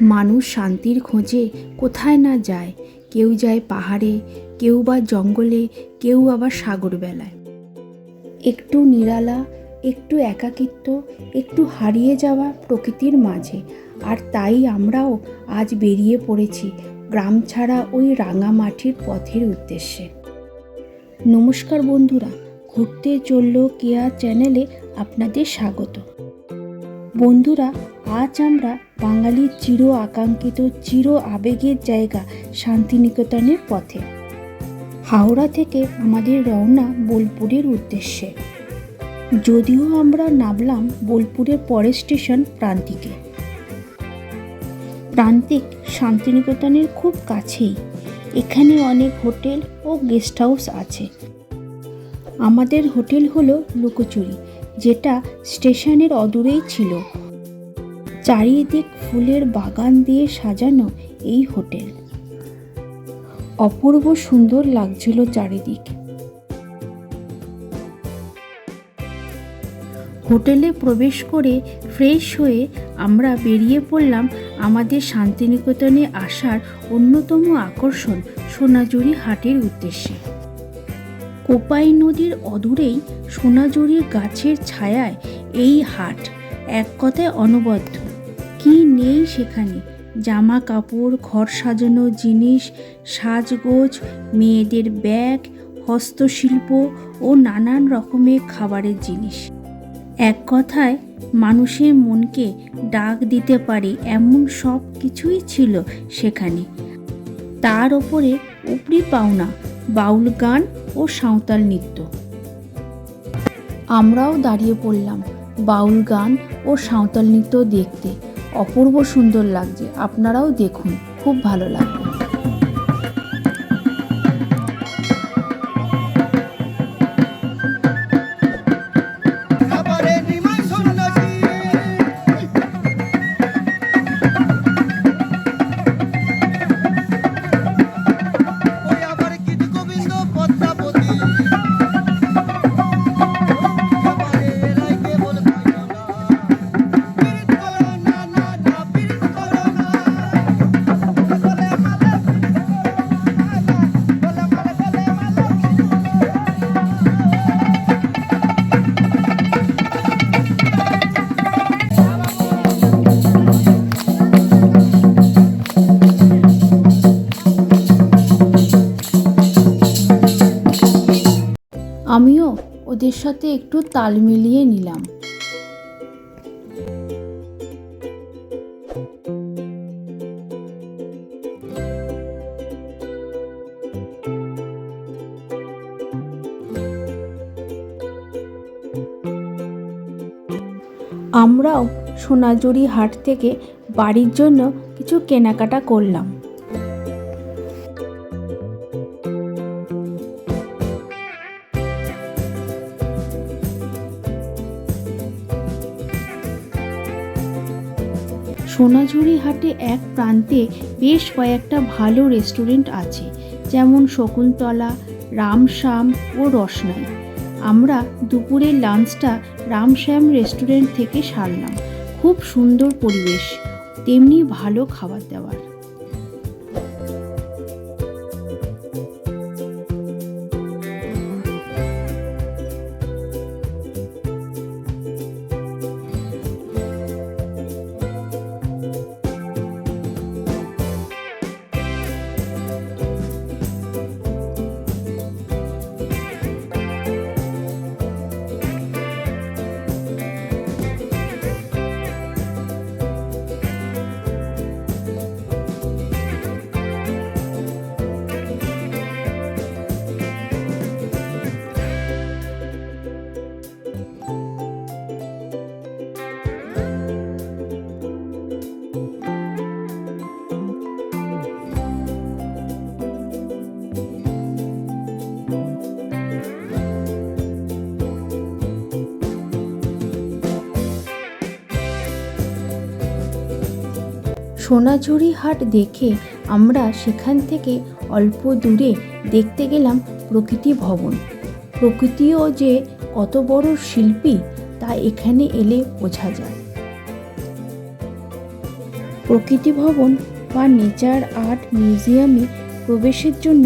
মানুষ শান্তির খোঁজে কোথায় না যায়। কেউ যায় পাহাড়ে, কেউ বা জঙ্গলে, কেউ আবার সাগরবেলায়। একটু নিরালা, একটু একাকিত্ব, একটু হারিয়ে যাওয়া প্রকৃতির মাঝে। আর তাই আমরাও আজ বেরিয়ে পড়েছি গ্রাম ছাড়া ওই রাঙামাটির পথের উদ্দেশ্যে। নমস্কার বন্ধুরা, ঘুরতে চলল কেয়া চ্যানেলে আপনাদের স্বাগত। বন্ধুরা, আজ আমরা বাঙালির চির আকাঙ্ক্ষিত, চির আবেগের জায়গা শান্তিনিকেতনের পথে। হাওড়া থেকে আমাদের রওনা বোলপুরের উদ্দেশ্যে। যদিও আমরা নামলাম বোলপুরের পরের স্টেশন প্রান্তিকে। প্রান্তিক শান্তিনিকেতনের খুব কাছেই। এখানে অনেক হোটেল ও গেস্ট হাউস আছে। আমাদের হোটেল হলো লুকোচুরি, যেটা স্টেশনের অদূরেই ছিল। চারিদিক ফুলের বাগান দিয়ে সাজানো এই হোটেল। অপূর্ব সুন্দর লাগছিল চারিদিক। হোটেলে প্রবেশ করে ফ্রেশ হয়ে আমরা বেরিয়ে পড়লাম আমাদের শান্তিনিকেতনে আসার অন্যতম আকর্ষণ সোনাঝুরি হাটের উদ্দেশ্যে। কোপাই নদীর অদূরেই সোনাঝুরির গাছের ছায়ায় এই হাট এক কথায় অনবদ্য। কি নেই সেখানে! জামা কাপড়, ঘর সাজানো জিনিস, সাজগোজ, মেয়েদের ব্যাগ, হস্তশিল্প ও নানান রকমের খাবারের জিনিস। এক কথায় মানুষের মনকে ডাক দিতে পারে এমন সব কিছুই ছিল সেখানে। তার ওপরে উপরি পাওনা বাউল গান ও সাঁওতাল নৃত্য। আমরাও দাঁড়িয়ে পড়লাম বাউল গান ও সাঁওতাল নৃত্য দেখতে। অপূর্ব সুন্দর লাগছে, আপনারাও দেখুন, খুব ভালো লাগবে। আমিও ওদের সাথে একটু তাল মিলিয়ে নিলাম। আমরাও সোনাঝুরি হাট থেকে বাড়ির জন্য কিছু কেনাকাটা করলাম। সোনাঝুরি হাটে এক প্রান্তে বেশ কয়েকটা ভালো রেস্টুরেন্ট আছে, যেমন শকুন্তলা, রামশ্যাম ও রসনাই। আমরা দুপুরের লাঞ্চটা রামশ্যাম রেস্টুরেন্ট থেকে সারলাম। খুব সুন্দর পরিবেশ, তেমনি ভালো খাবার দাবার। সোনাঝুরি হাট দেখে আমরা সেখান থেকে অল্প দূরে দেখতে গেলাম প্রকৃতি ভবন। প্রকৃতিও যে কত বড় শিল্পী তা এখানে এলে বোঝা যায়। প্রকৃতি ভবন বা নেচার আর্ট মিউজিয়ামে প্রবেশের জন্য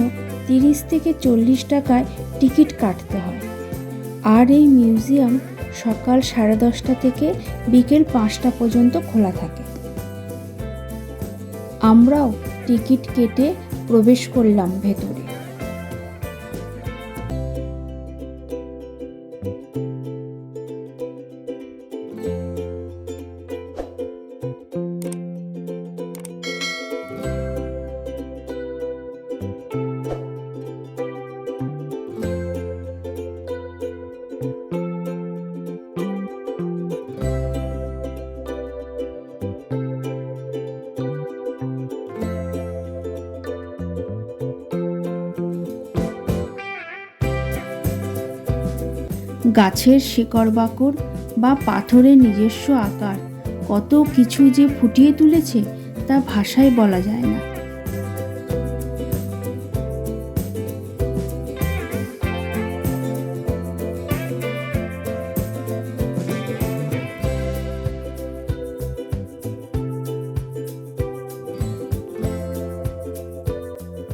30 থেকে 40 টাকায় টিকিট কাটতে হয়। আর এই মিউজিয়াম সকাল 10:30 থেকে বিকেল 5টা পর্যন্ত খোলা থাকে। আমরাও টিকিট কেটে প্রবেশ করলাম ভেতরে। গাছের শিকড় বাকড় বা পাথরের নিজস্ব আকার কত কিছু যে ফুটিয়ে তুলেছে তা ভাষায় বলা যায় না।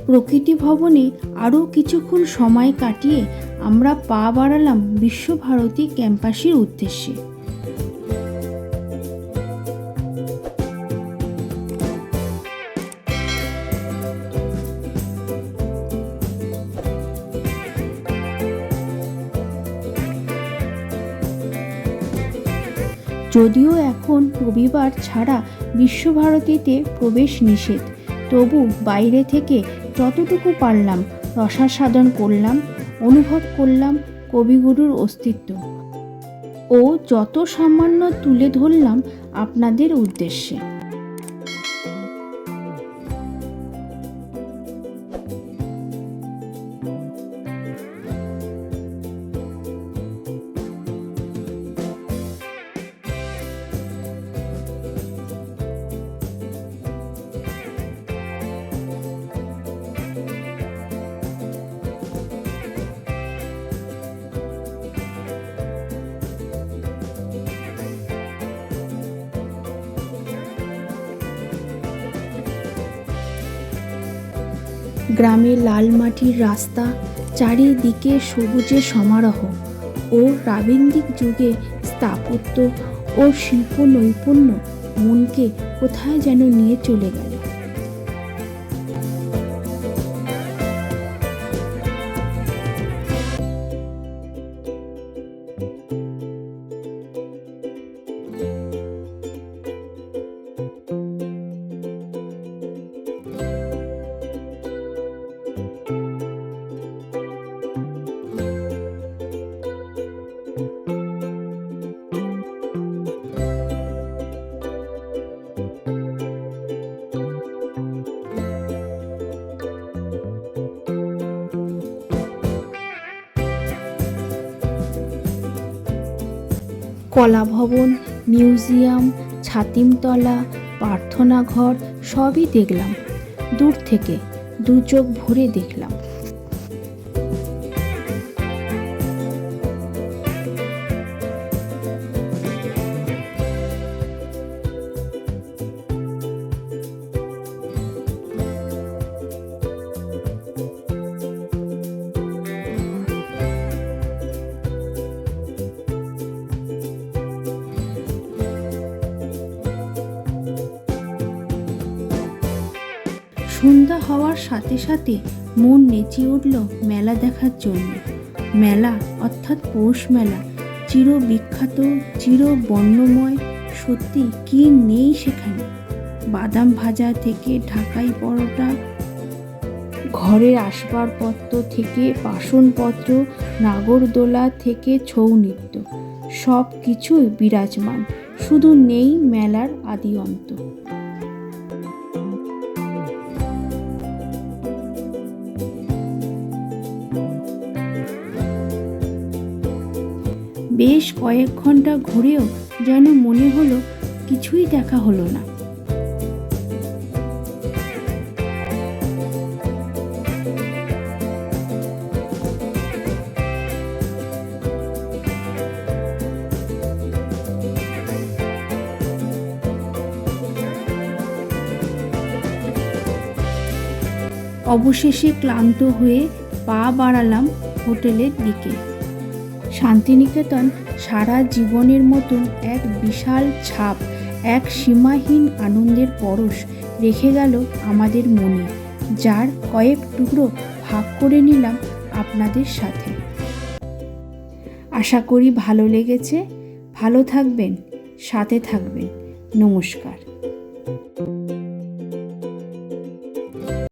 প্রকৃতি ভবনে আরও কিছুক্ষণ সময় কাটিয়ে আমরা পা বাড়ালাম বিশ্বভারতী ক্যাম্পাসের উদ্দেশ্যে। যদিও এখন রবিবার ছাড়া বিশ্বভারতীতে প্রবেশ নিষেধ, তবু বাইরে থেকে যতটুকু পারলাম রসাস্বাদন করলাম, অনুভব করলাম কবিগুরুর অস্তিত্ব ও যত সামান্য তুলে ধরলাম আপনাদের উদ্দেশ্যে। গ্রামের লাল মাটির রাস্তা, চারিদিকে সবুজের সমারোহ ও প্রাবন্ধিক যুগে স্থাপত্য ও শিল্প নৈপুণ্য মনকে কোথায় যেন নিয়ে চলে গেল। কলা ভবন, মিউজিয়াম, ছাতিমতলা, প্রার্থনা ঘর সবই দেখলাম। দূর থেকে দু চোখ ভরে দেখলাম। সন্ধ্যা হওয়ার সাথে সাথে মন নেচে উঠল মেলা দেখার জন্য। মেলা অর্থাৎ পৌষ মেলা, চির বিখ্যাত, চির বর্ণময়, সত্যি কি নেই সেখানে। বাদাম ভাজা থেকে ঢাকাই পরোটা, ঘরের আসবাবপত্র থেকে বাসনপত্র, নাগরদোলা থেকে ছৌ নৃত্য, সব কিছুই বিরাজমান, শুধু নেই মেলার আদি অন্ত। বেশ কয়েক ঘন্টা ঘুরেও যেন মনে হলো কিছুই দেখা হলো না। অবশেষে ক্লান্ত হয়ে পা বাড়ালাম হোটেলের দিকে। শান্তিনিকেতন সারা জীবনের মতন এক বিশাল ছাপ, এক সীমাহীন আনন্দের পরশ রেখে গেল আমাদের মনে, যার কয়েক টুকরো ভাগ করে নিলাম আপনাদের সাথে। আশা করি ভালো লেগেছে। ভালো থাকবেন, সাথে থাকবেন। নমস্কার।